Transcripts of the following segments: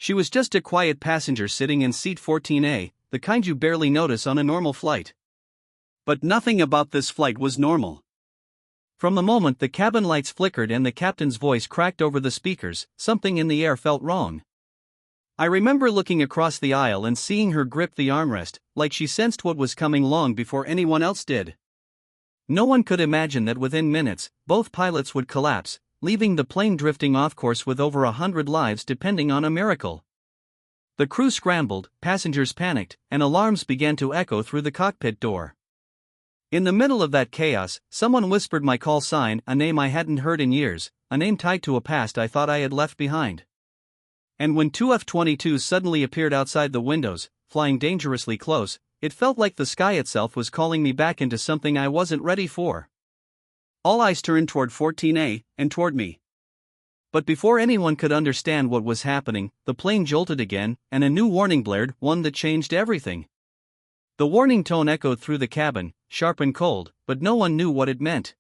She was just a quiet passenger sitting in seat 14A, the kind you barely notice on a normal flight. But nothing about this flight was normal. From the moment the cabin lights flickered and the captain's voice cracked over the speakers, something in the air felt wrong. I remember looking across the aisle and seeing her grip the armrest, like she sensed what was coming long before anyone else did. No one could imagine that within minutes, both pilots would collapse, leaving the plane drifting off course with over 100 lives depending on a miracle. The crew scrambled, passengers panicked, and alarms began to echo through the cockpit door. In the middle of that chaos, someone whispered my call sign, a name I hadn't heard in years, a name tied to a past I thought I had left behind. And when two F-22s suddenly appeared outside the windows, flying dangerously close, it felt like the sky itself was calling me back into something I wasn't ready for. All eyes turned toward 14A, and toward me. But before anyone could understand what was happening, the plane jolted again, and a new warning blared, one that changed everything. The warning tone echoed through the cabin, sharp and cold, but no one knew what it meant.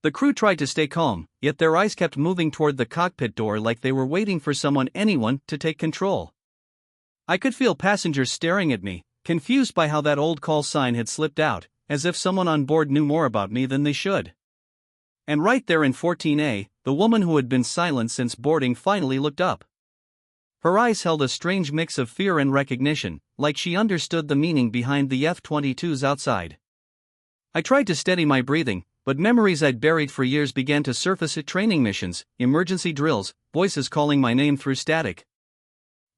The crew tried to stay calm, yet their eyes kept moving toward the cockpit door like they were waiting for anyone, to take control. I could feel passengers staring at me, confused by how that old call sign had slipped out, as if someone on board knew more about me than they should. And right there in 14A, the woman who had been silent since boarding finally looked up. Her eyes held a strange mix of fear and recognition, like she understood the meaning behind the F-22s outside. I tried to steady my breathing, but memories I'd buried for years began to surface at training missions, emergency drills, voices calling my name through static.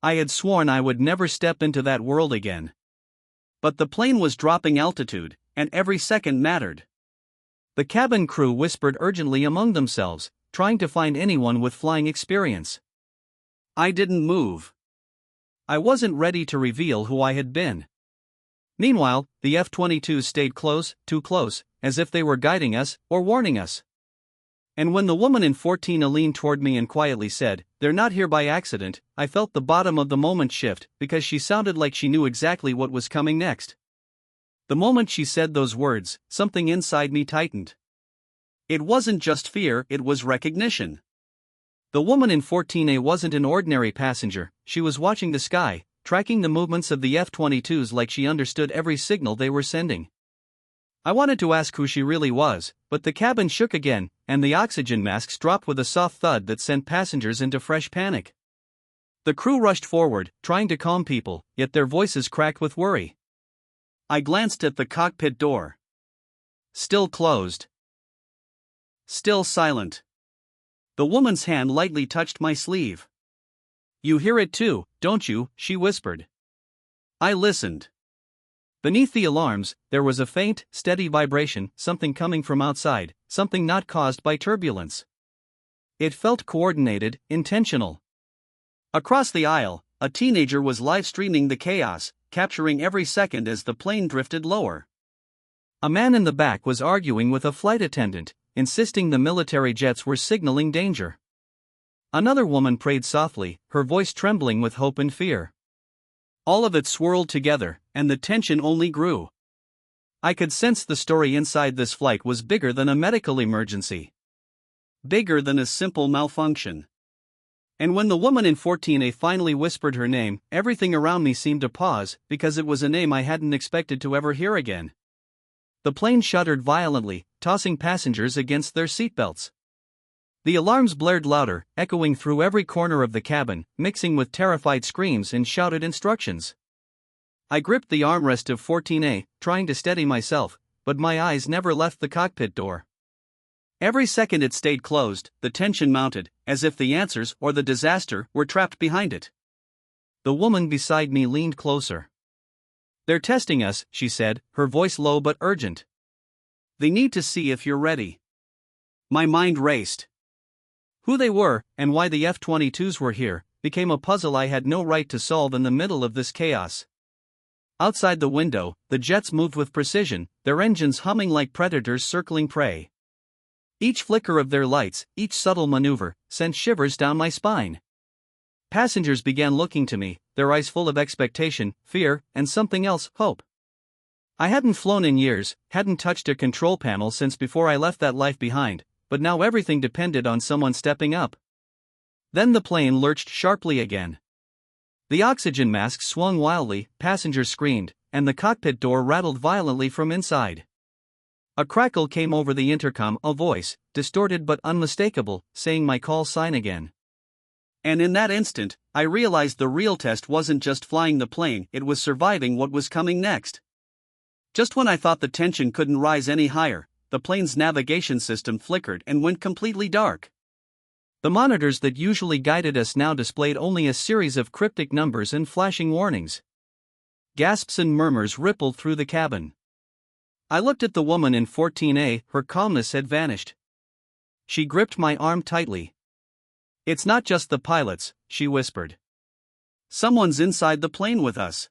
I had sworn I would never step into that world again. But the plane was dropping altitude, and every second mattered. The cabin crew whispered urgently among themselves, trying to find anyone with flying experience. I didn't move. I wasn't ready to reveal who I had been. Meanwhile, the F-22s stayed close, too close, as if they were guiding us, or warning us. And when the woman in 14A leaned toward me and quietly said, "They're not here by accident," I felt the bottom of the moment shift, because she sounded like she knew exactly what was coming next. The moment she said those words, something inside me tightened. It wasn't just fear, it was recognition. The woman in 14A wasn't an ordinary passenger, she was watching the sky, tracking the movements of the F-22s like she understood every signal they were sending. I wanted to ask who she really was, but the cabin shook again, and the oxygen masks dropped with a soft thud that sent passengers into fresh panic. The crew rushed forward, trying to calm people, yet their voices cracked with worry. I glanced at the cockpit door. Still closed. Still silent. The woman's hand lightly touched my sleeve. "You hear it too, don't you?" she whispered. I listened. Beneath the alarms, there was a faint, steady vibration, something coming from outside, something not caused by turbulence. It felt coordinated, intentional. Across the aisle, a teenager was live-streaming the chaos, capturing every second as the plane drifted lower. A man in the back was arguing with a flight attendant, insisting the military jets were signaling danger. Another woman prayed softly, her voice trembling with hope and fear. All of it swirled together, and the tension only grew. I could sense the story inside this flight was bigger than a medical emergency. Bigger than a simple malfunction. And when the woman in 14A finally whispered her name, everything around me seemed to pause, because it was a name I hadn't expected to ever hear again. The plane shuddered violently, tossing passengers against their seatbelts. The alarms blared louder, echoing through every corner of the cabin, mixing with terrified screams and shouted instructions. I gripped the armrest of 14A, trying to steady myself, but my eyes never left the cockpit door. Every second it stayed closed, the tension mounted, as if the answers or the disaster were trapped behind it. The woman beside me leaned closer. "They're testing us," she said, her voice low but urgent. "They need to see if you're ready." My mind raced. Who they were, and why the F-22s were here, became a puzzle I had no right to solve in the middle of this chaos. Outside the window, the jets moved with precision, their engines humming like predators circling prey. Each flicker of their lights, each subtle maneuver, sent shivers down my spine. Passengers began looking to me, their eyes full of expectation, fear, and something else, hope. I hadn't flown in years, hadn't touched a control panel since before I left that life behind, but now everything depended on someone stepping up. Then the plane lurched sharply again. The oxygen mask swung wildly, passengers screamed, and the cockpit door rattled violently from inside. A crackle came over the intercom, a voice, distorted but unmistakable, saying my call sign again. And in that instant, I realized the real test wasn't just flying the plane, it was surviving what was coming next. Just when I thought the tension couldn't rise any higher, the plane's navigation system flickered and went completely dark. The monitors that usually guided us now displayed only a series of cryptic numbers and flashing warnings. Gasps and murmurs rippled through the cabin. I looked at the woman in 14A, her calmness had vanished. She gripped my arm tightly. "It's not just the pilots," she whispered. "Someone's inside the plane with us."